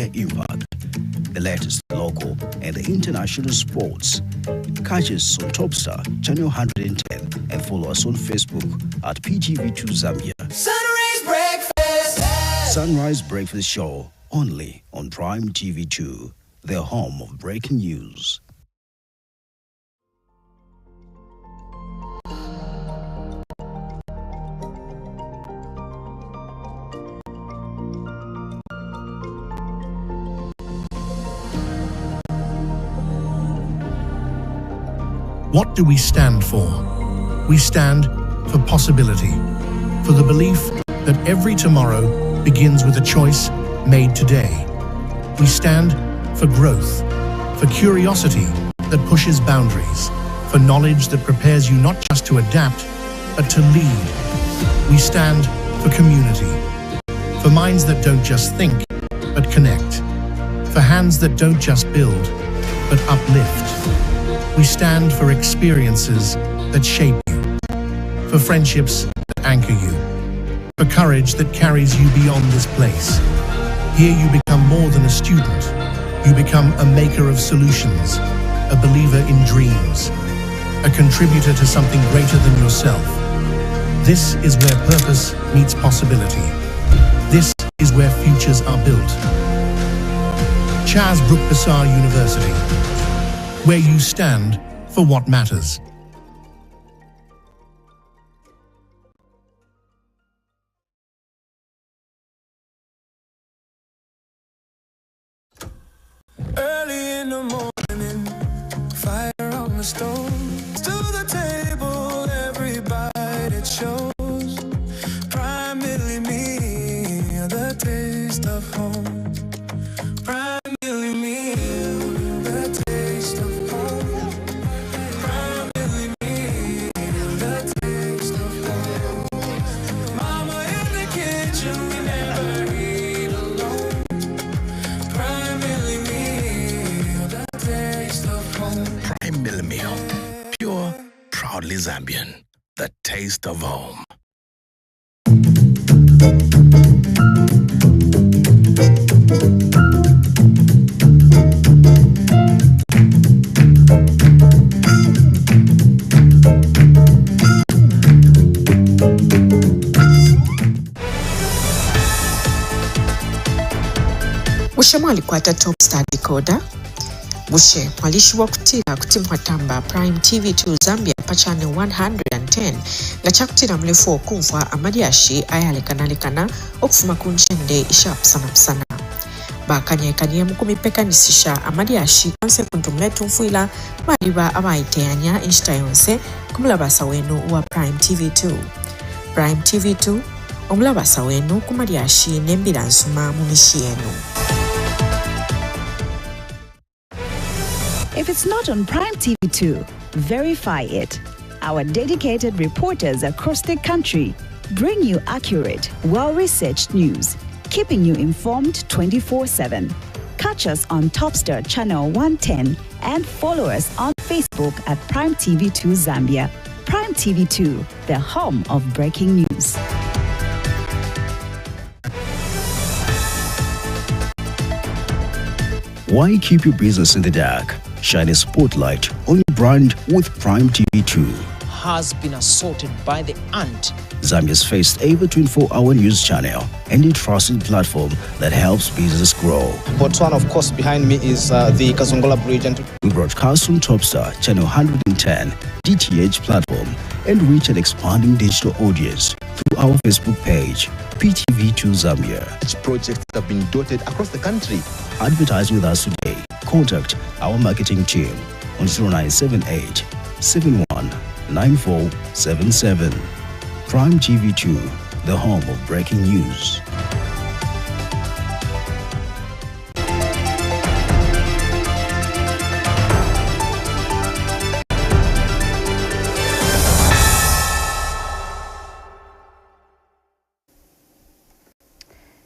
their impact. The latest local and the international sports. Catch us on Topstar Channel 110 and follow us on Facebook at PTV2 Zambia. Sunrise Breakfast Show, only on Prime TV2, the home of breaking news. What do we stand for? We stand for possibility, for the belief that every tomorrow begins with a choice made today. We stand for growth, for curiosity that pushes boundaries, for knowledge that prepares you not just to adapt, but to lead. We stand for community, for minds that don't just think, but connect, for hands that don't just build, but uplift. We stand for experiences that shape you, for friendships that anchor you, for courage that carries you beyond this place. Here you become more than a student. You become a maker of solutions, a believer in dreams, a contributor to something greater than yourself. This is where purpose meets possibility. This is where futures are built. Charles Brook Bassar University, where you stand for what matters. Early in the morning, fire on the stove, to the table, every bite it shows. Primarily me, the taste of home. Primarily me, the taste of home. Primarily me, the taste of home. Mama in the kitchen, we never eat alone. Primarily me, the taste of home. Prime Meal, pure, proudly Zambian, the taste of home. Bushe mwalikwata Topstar Decoder. Bushe mwalishiwa kutira kutimwatamba Prime TV2 Zambia pa channel 110 nga chakutira mlefu okumva amadiashi ayalekanalekana okufuma kunchende ishapusana. Bakanyekaniye mukumipekanisisha amadiashi kanse kuntumletu mfuila maliba abaiteanya inshita yonse kumulabasa wenu wa Prime TV2. Prime TV2 omulabasa wenu kumadiashi nembira nsuma mumishi yenu. If it's not on Prime TV2, verify it. Our dedicated reporters across the country bring you accurate, well-researched news, keeping you informed 24/7. Catch us on Topstar Channel 110 and follow us on Facebook at Prime TV2 Zambia. Prime TV2, the home of breaking news. Why keep your business in the dark? Shine a spotlight on your brand with Prime TV2. Has been assaulted by the ant. Zambia's first ever 24-hour news channel and a trusted platform that helps business grow. Botswana, of course, behind me is the Kazongola Bridge. And we broadcast on Topstar Channel 110, DTH platform, and reach an expanding digital audience through our Facebook page, PTV2 Zambia. Such projects have been dotted across the country. Advertise with us today. Contact our marketing team on 0978 71 9477. Prime TV2, the home of breaking news.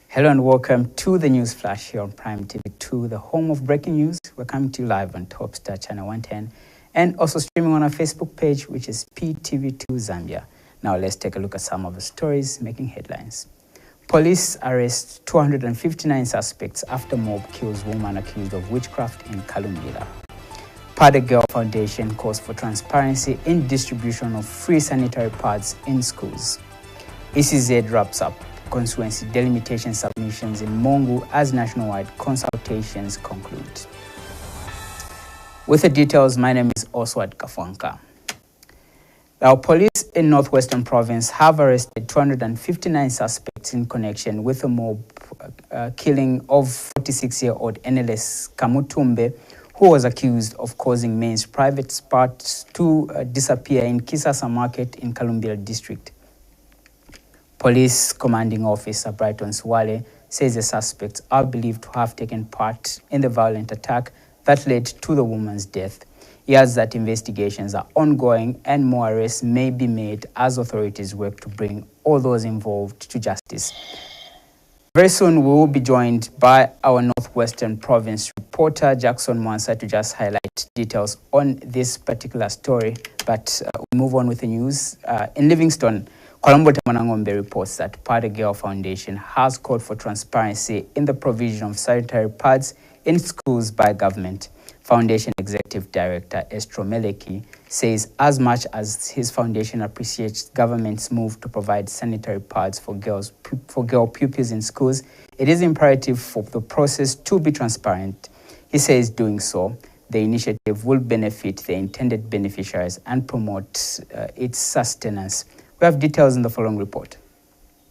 Hello and welcome to the News Flash here on Prime TV2, the home of breaking news. We're coming to you live on Topstar Channel 110 and also streaming on our Facebook page, which is PTV2 Zambia. Now let's take a look at some of the stories making headlines. Police arrest 259 suspects after mob kills woman accused of witchcraft in Kalumbila. Pada Girl Foundation calls for transparency in distribution of free sanitary pads in schools. ECZ wraps up constituency delimitation submissions in Mongu as nationwide consultations conclude. With the details, my name is Oswald Kafanka. Our police in Northwestern Province have arrested 259 suspects in connection with the mob killing of 46-year-old NLS Kamutumbe, who was accused of causing men's private parts to disappear in Kisasa Market in Kalumbila district. Police Commanding Officer Brighton Swale says the suspects are believed to have taken part in the violent attack that led to the woman's death. He adds that investigations are ongoing and more arrests may be made as authorities work to bring all those involved to justice. Very soon we will be joined by our Northwestern Province reporter Jackson Mwansa to just highlight details on this particular story. But we move on with the news. In Livingston, Colombo Tamanangombe reports that Pada Girl Foundation has called for transparency in the provision of sanitary pads in schools by government. Foundation Executive Director Estro Meleki says as much as his foundation appreciates government's move to provide sanitary pads for girl pupils in schools, it is imperative for the process to be transparent. He says doing so, the initiative will benefit the intended beneficiaries and promote its sustenance. We have details in the following report.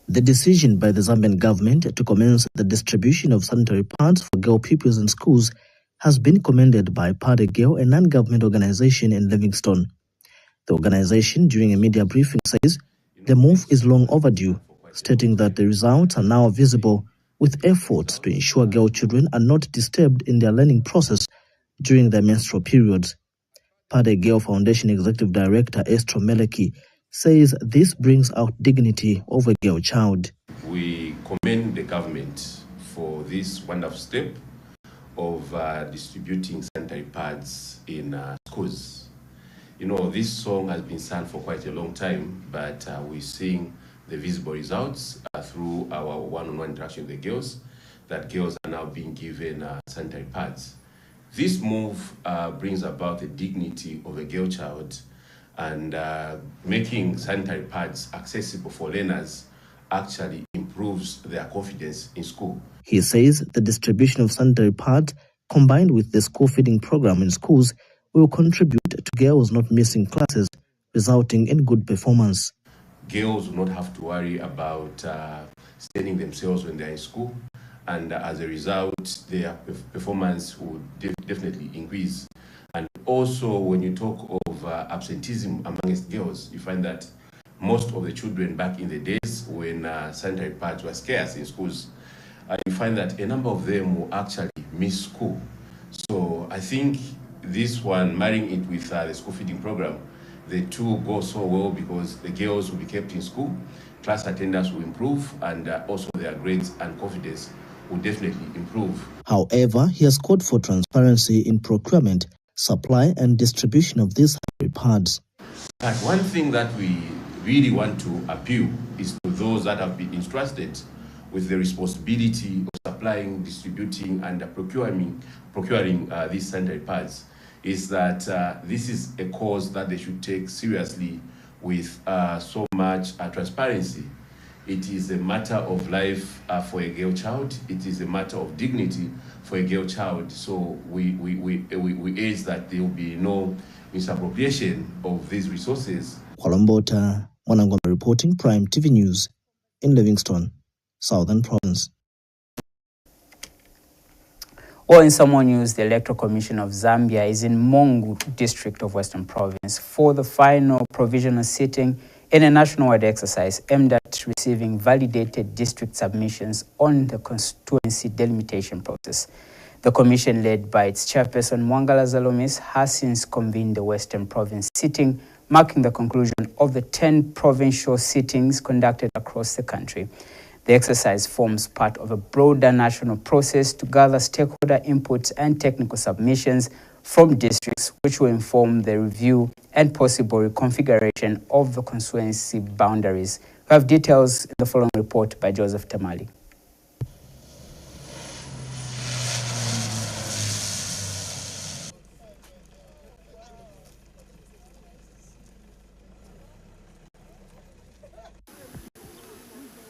The decision by the Zambian government to commence the distribution of sanitary pads for girl pupils in schools has been commended by Pada Girl, a non-government organization in Livingston. The organization, during a media briefing, says the move is long overdue, stating that the results are now visible with efforts to ensure girl children are not disturbed in their learning process during their menstrual periods. Pada Girl Foundation Executive Director Estro Meleki says this brings out dignity of a girl child. We commend the government for this wonderful step of distributing sanitary pads in schools. You know, this song has been sung for quite a long time, but we're seeing the visible results through our one-on-one interaction with the girls, that girls are now being given sanitary pads. This move brings about the dignity of a girl child, and making sanitary pads accessible for learners actually improves their confidence in school. He says the distribution of sanitary pads combined with the school feeding program in schools will contribute to girls not missing classes, resulting in good performance. Girls will not have to worry about staining themselves when they're in school, and as a result, their performance would definitely increase. And also, when you talk of absenteeism amongst girls, you find that most of the children back in the days when sanitary pads were scarce in schools, you find that a number of them will actually miss school. So I think this one, marrying it with the school feeding program, the two go so well because the girls will be kept in school, class attendance will improve, and also their grades and confidence will definitely improve. However, he has called for transparency in procurement, supply and distribution of these sanitary pads. But one thing that we really want to appeal is to those that have been entrusted with the responsibility of supplying, distributing and procuring these sanitary pads, is that this is a cause that they should take seriously with so much transparency. It is a matter of life for a girl child. It is a matter of dignity for a girl child. So we urge that there will be no misappropriation of these resources. Kwalombota Mwanangombe reporting, Prime TV News in Livingston, Southern Province. Well, in some more news, the Electoral Commission of Zambia is in Mongu district of Western Province for the final provisional sitting in a nationwide exercise aimed at receiving validated district submissions on the constituency delimitation process. The commission, led by its chairperson Mwangala Zalomis, has since convened the Western Province sitting, marking the conclusion of the 10 provincial sittings conducted across the country. The exercise forms part of a broader national process to gather stakeholder inputs and technical submissions from districts, which will inform the review and possible reconfiguration of the constituency boundaries. We We have details in the following report by Joseph Tamali.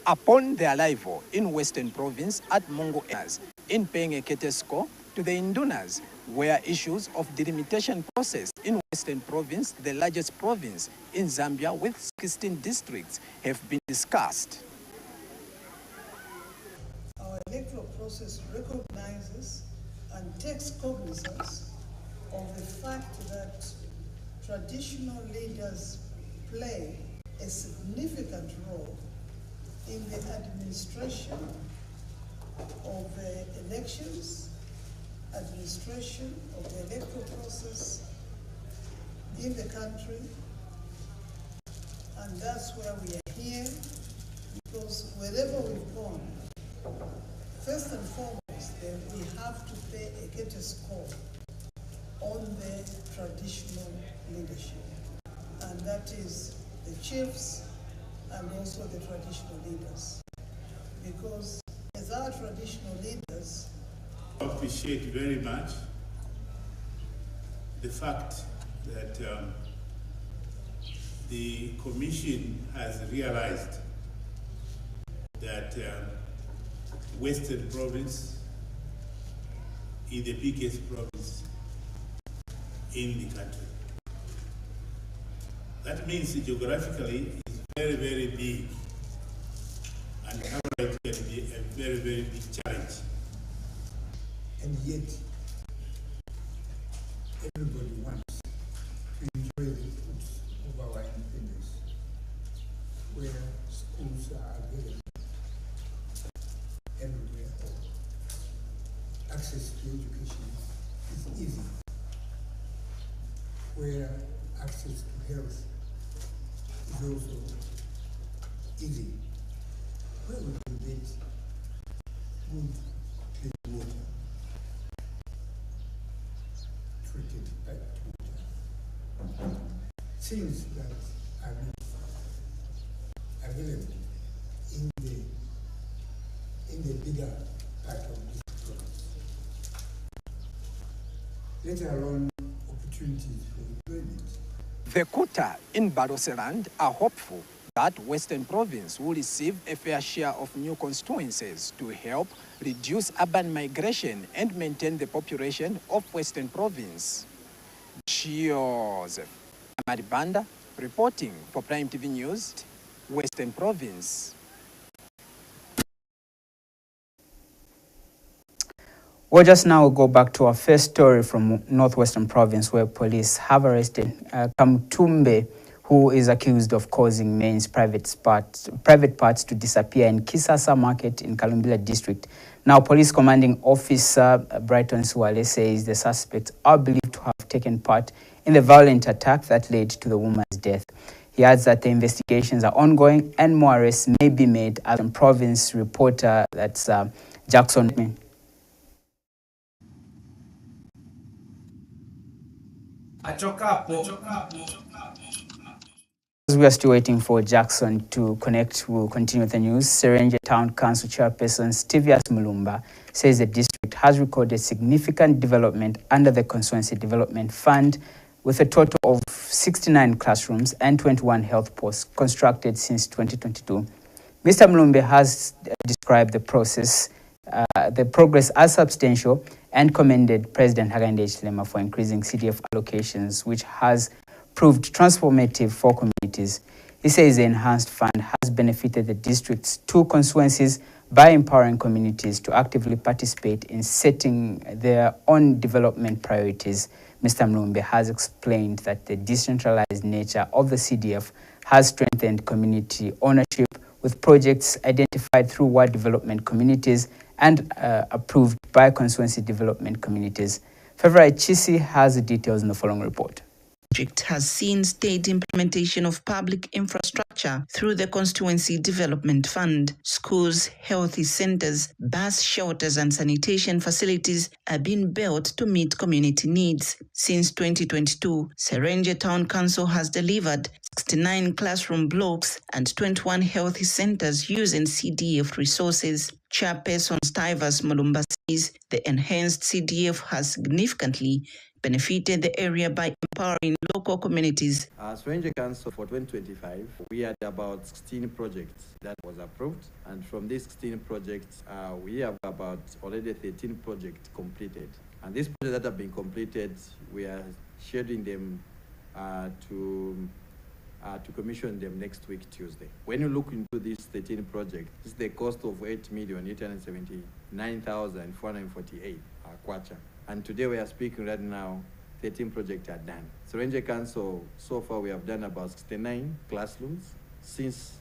Upon their arrival in Western Province at Mongo Areas in Penge Ketesco to the Indunas, where issues of delimitation process in Western Province, the largest province in Zambia with 16 districts, have been discussed. Our electoral process recognizes and takes cognizance of the fact that traditional leaders play a significant role in the administration of the elections, administration of the electoral process in the country, and that's where we are here, because wherever we've gone, first and foremost, we have to pay a greater score on the traditional leadership, and that is the chiefs and also the traditional leaders. Because as our traditional leaders, I appreciate very much the fact that the Commission has realized that Western Province is the biggest province in the country. That means geographically it's very, very big, and coverage can be a very, very big challenge. And yet, everybody wants to enjoy the fruits of our independence, where schools are available everywhere. Access to education is easy, where access to health is also easy, where we can get good clean water, treated by water, things that are not available in the bigger part of this province, let alone opportunities for employment. The Kuta in Baroseland are hopeful that Western Province will receive a fair share of new constituencies to help reduce urban migration and maintain the population of Western Province. Joseph Amaribanda reporting for Prime TV News, Western Province. We'll just now go back to our first story from Northwestern Province, where police have arrested Kamtumbe, who is accused of causing men's private parts to disappear in Kisasa Market in Kalumbila District. Now, Police Commanding Officer Brighton Suwale says the suspects are believed to have taken part in the violent attack that led to the woman's death. He adds that the investigations are ongoing and more arrests may be made. As a province reporter, that's Jackson. As we are still waiting for Jackson to connect, we'll continue with the news. Serenje Town Council Chairperson Stivius Mulumba says the district has recorded significant development under the Constituency Development Fund, with a total of 69 classrooms and 21 health posts constructed since 2022. Mr. Mulumba has described the progress as substantial and commended President Hakainde Hichilema for increasing CDF allocations, which has proved transformative for communities. He says the enhanced fund has benefited the district's 2 constituencies by empowering communities to actively participate in setting their own development priorities. Mr. Mulumba has explained that the decentralized nature of the CDF has strengthened community ownership, with projects identified through ward development communities and approved by constituency development communities. Favourite Chisi has the details in the following report. district has seen state implementation of public infrastructure through the Constituency Development Fund. Schools, health centers, bus shelters and sanitation facilities are being built to meet community needs. Since 2022, Serenje Town Council has delivered 69 classroom blocks and 21 health centers using CDF resources. Chairperson Stivers Mulumba says the enhanced CDF has significantly benefited the area by empowering local communities. As Serenje Council for 2025, we had about 16 projects that was approved, and from these 16 projects, we have about already 13 projects completed. And these projects that have been completed, we are scheduling them to commission them next week, Tuesday. When you look into these 13 projects, this is the cost of 8,879,448 kwacha. And today we are speaking right now, 13 projects are done. Serenje Council, so far we have done about 69 classrooms since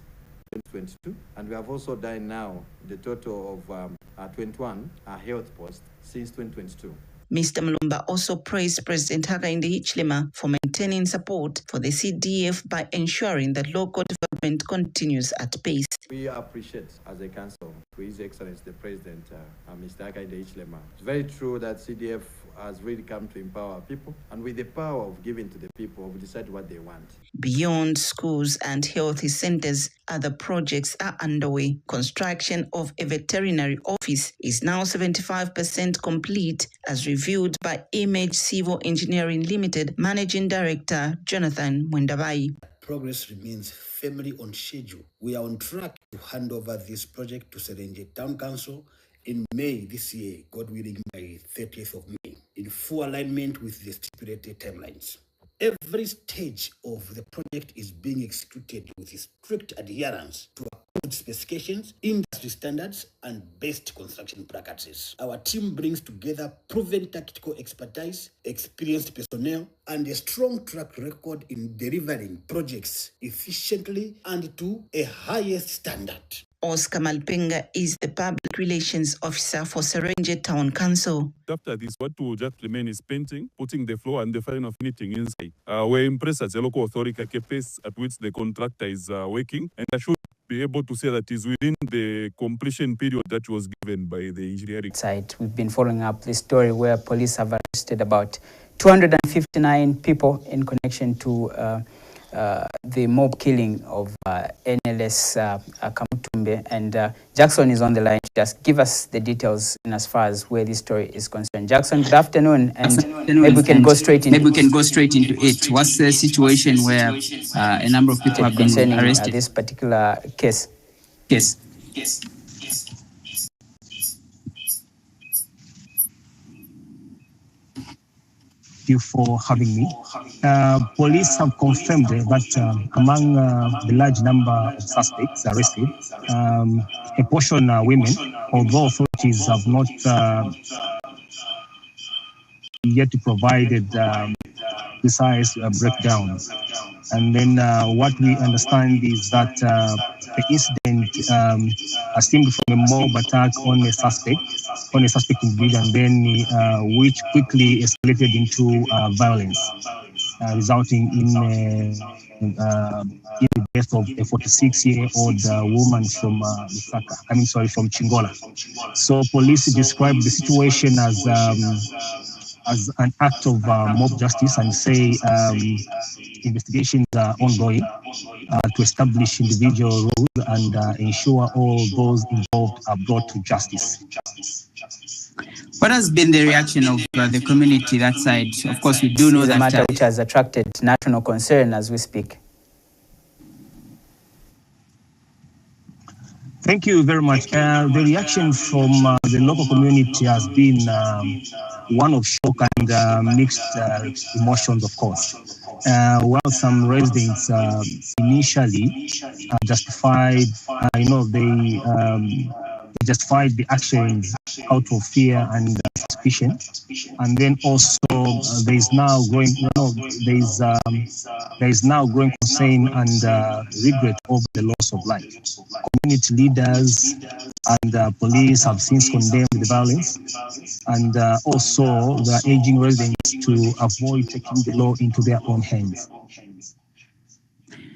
2022. And we have also done now the total of 21 health posts since 2022. Mr. Mulumba also praised President Hakainde Hichilema for maintaining support for the CDF by ensuring that local development continues at pace. We appreciate, as a council, for His Excellency the President, Mr. Hakainde Hichilema. It's very true that CDF has really come to empower people, and with the power of giving to the people, we decide what they want. Beyond schools and health centers, other projects are underway. Construction of a veterinary office is now 75% complete, as reviewed by Image Civil Engineering Limited Managing Director Jonathan Mwendabai. Progress remains firmly on schedule. We are on track to hand over this project to Serenje Town Council in May this year, God willing, by 30th of May, in full alignment with the stipulated timelines. Every stage of the project is being executed with strict adherence to approved specifications, industry standards, and best construction practices. Our team brings together proven tactical expertise, experienced personnel, and a strong track record in delivering projects efficiently and to a highest standard. Oscar Malpenga is the Public Relations Officer for Serenje Town Council. After this, what will just remain is painting, putting the floor and the final finishing inside. We're impressed as a local authority at the pace at which the contractor is working, and I should be able to say that is within the completion period that was given by the engineering side. We've been following up this story where police have arrested about 259 people in connection to the mob killing of NLS Kamutumbe, and Jackson is on the line. Just give us the details in as far as where this story is concerned. Jackson, good afternoon, and maybe we can go straight into it. What's the situation where a number of people have been arrested? This particular case. Yes. You for having me. Police have confirmed that among the large number of suspects arrested, a portion are women, although authorities have not yet provided precise breakdown. And then what we understand is that the incident stemmed from a mob attack on a suspect individual, and then which quickly escalated into violence, resulting in the death of a 46-year-old woman from from Chingola. So police described the situation as an act of mob justice, and say investigations are ongoing to establish individual rules and ensure all those involved are brought to justice. What has been the reaction of the community that side? Of course, we do know that matter which has attracted national concern as we speak. Thank you very much. The reaction from the local community has been one of shock and mixed emotions, of course. While some residents initially justified, they justified the actions out of fear and suspicion, and then also there is now growing, there is now growing concern and regret over the loss of life. Community leaders and police have since condemned the violence, and also they are urging residents to avoid taking the law into their own hands.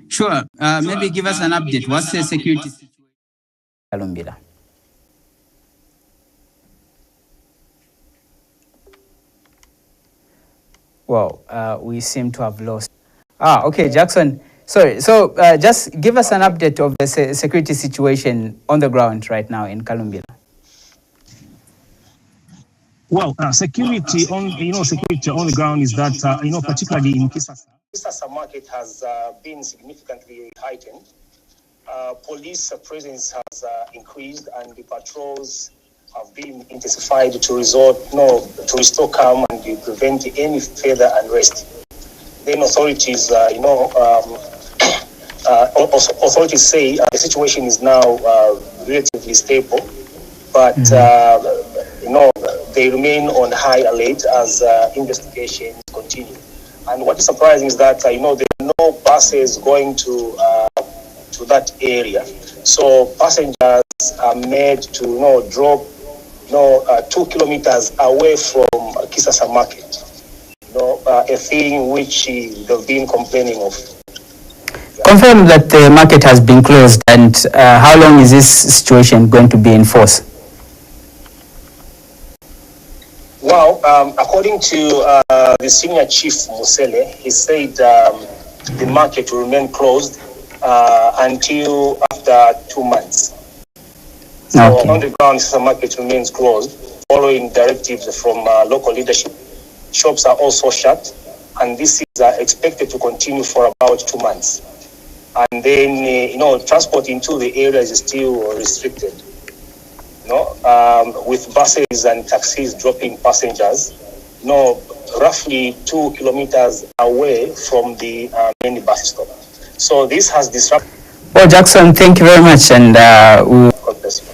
Sure. Maybe give us an update. What's the security situation? Kalumbila. Well, we seem to have lost. Okay, Jackson. Sorry. So just give us an update of the security situation on the ground right now in Kalumbila. Well, security on the ground is that particularly in Kisasa market has been significantly heightened. Police presence has increased, and the patrols have been intensified to restore calm and to prevent any further unrest. Then authorities, authorities say the situation is now relatively stable, but they remain on high alert as investigations continue. And what is surprising is that there are no buses going to that area, so passengers are made to drop 2 kilometers away from Kisasa market. A thing which they've been complaining of. Confirm that the market has been closed, and how long is this situation going to be in force? Well, according to the senior chief Musele, he said the market will remain closed until after 2 months. So on the ground, the market remains closed, following directives from local leadership. Shops are also shut, and this is expected to continue for about 2 months. And then, transport into the area is still restricted. With buses and taxis dropping passengers, roughly 2 kilometers away from the main bus stop. So this has disrupted. Well, Jackson, thank you very much, and God bless you.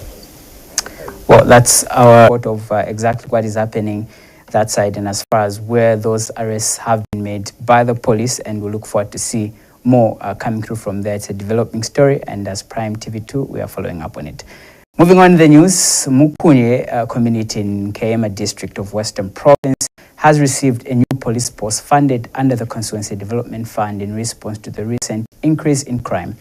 Well, that's our report of exactly what is happening that side, and as far as where those arrests have been made by the police, and we look forward to see more coming through from there. It's a developing story, and as Prime TV2, we are following up on it. Moving on in the news, Mukunye community in Kayema district of Western Province has received a new police post funded under the Constituency Development Fund in response to the recent increase in crime.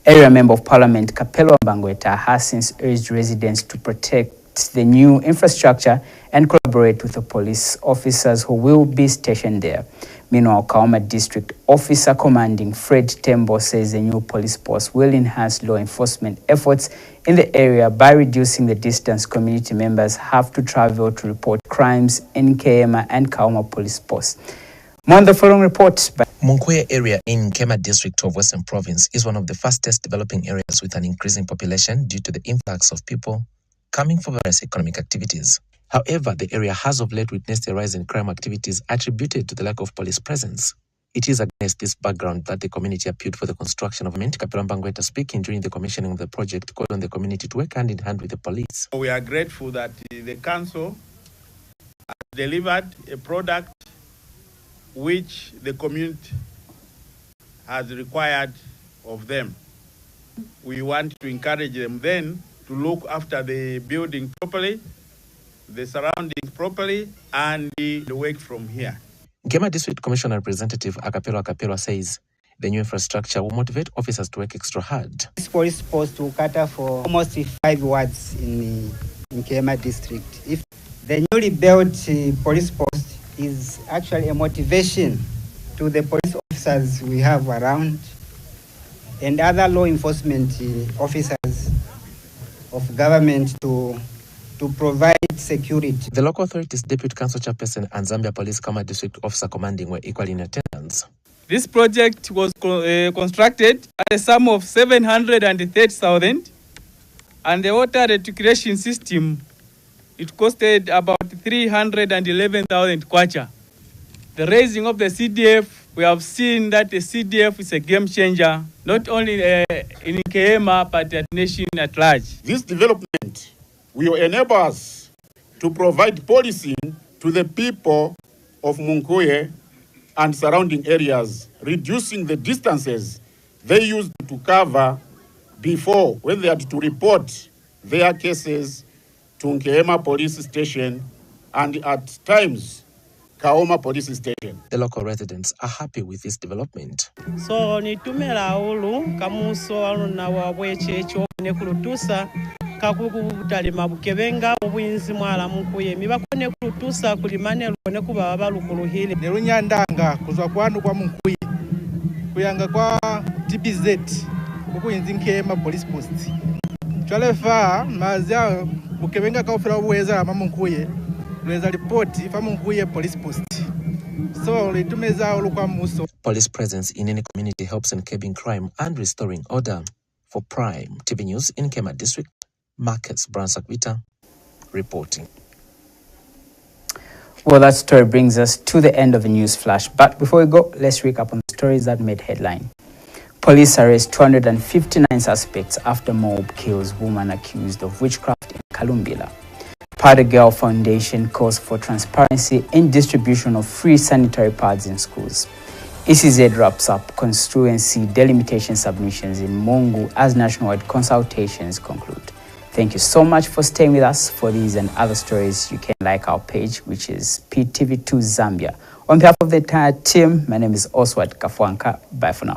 Area Member of Parliament Kapelo Mbangweta has since urged residents to protect the new infrastructure and collaborate with the police officers who will be stationed there. Meanwhile, Kaoma District Officer Commanding Fred Tembo says the new police post will enhance law enforcement efforts in the area by reducing the distance community members have to travel to report crimes in Kayema and Kaoma police posts. More on the following report by Munkuye area in Kema district of Western Province is one of the fastest developing areas with an increasing population due to the influx of people coming for various economic activities. However, the area has of late witnessed a rise in crime activities attributed to the lack of police presence. It is against this background that the community appealed for the construction of a Kapelo Mbangweta speaking during the commissioning of the project, called on the community to work hand in hand with the police. We are grateful that the council has delivered a product which the community has required of them. We want to encourage them then to look after the building properly, the surroundings properly, and the work from here. Kema District Commissioner Representative Akapelo says the new infrastructure will motivate officers to work extra hard. This police post will cater for almost 5 wards in Kema District. If the newly built police post is actually a motivation to the police officers we have around and other law enforcement officers of government to provide security. The local authorities, Deputy Council Chairperson and Zambia Police Kaoma District Officer Commanding were equally in attendance. This project was constructed at a sum of 730,000, and the water reticulation system, it costed about 311,000 kwacha. The raising of the CDF, we have seen that the CDF is a game changer, not only in Kayema, but at nation at large. This development will enable us to provide policing to the people of Munkuye and surrounding areas, reducing the distances they used to cover before when they had to report their cases to Nkehema Police Station and at times Kaoma Police Station. The local residents are happy with this development. So nitumela ulu kamuso aluna wabweche echo ne kulutusa kakukutali mabukebenga obuyinzi mwala Munkuye mibakone kulutusa kulimane lone kuba abalukuluhile ne lunyandanga kuzwa kwanu kwa Munkuye kuyanga kwa TPZ okuyinzi Nkehema Police Post chalefa mazya bukebenga kaufira obweza ama Munkuye lweza report fa Munkuye Police Post. So Police presence in any community helps in curbing crime and restoring order. For Prime TV News in Nkehema District, Marcus Bransakwita reporting. Well, that story brings us to the end of the news flash. But before we go, let's recap on the stories that made headline. Police arrest 259 suspects after mob kills woman accused of witchcraft in Kalumbila. Pada Girl Foundation calls for transparency in distribution of free sanitary pads in schools. ECZ wraps up constituency delimitation submissions in Mungu as nationwide consultations conclude. Thank you so much for staying with us. For these and other stories, you can like our page, which is PTV2 Zambia. On behalf of the entire team, my name is Oswald Kafwanka. Bye for now.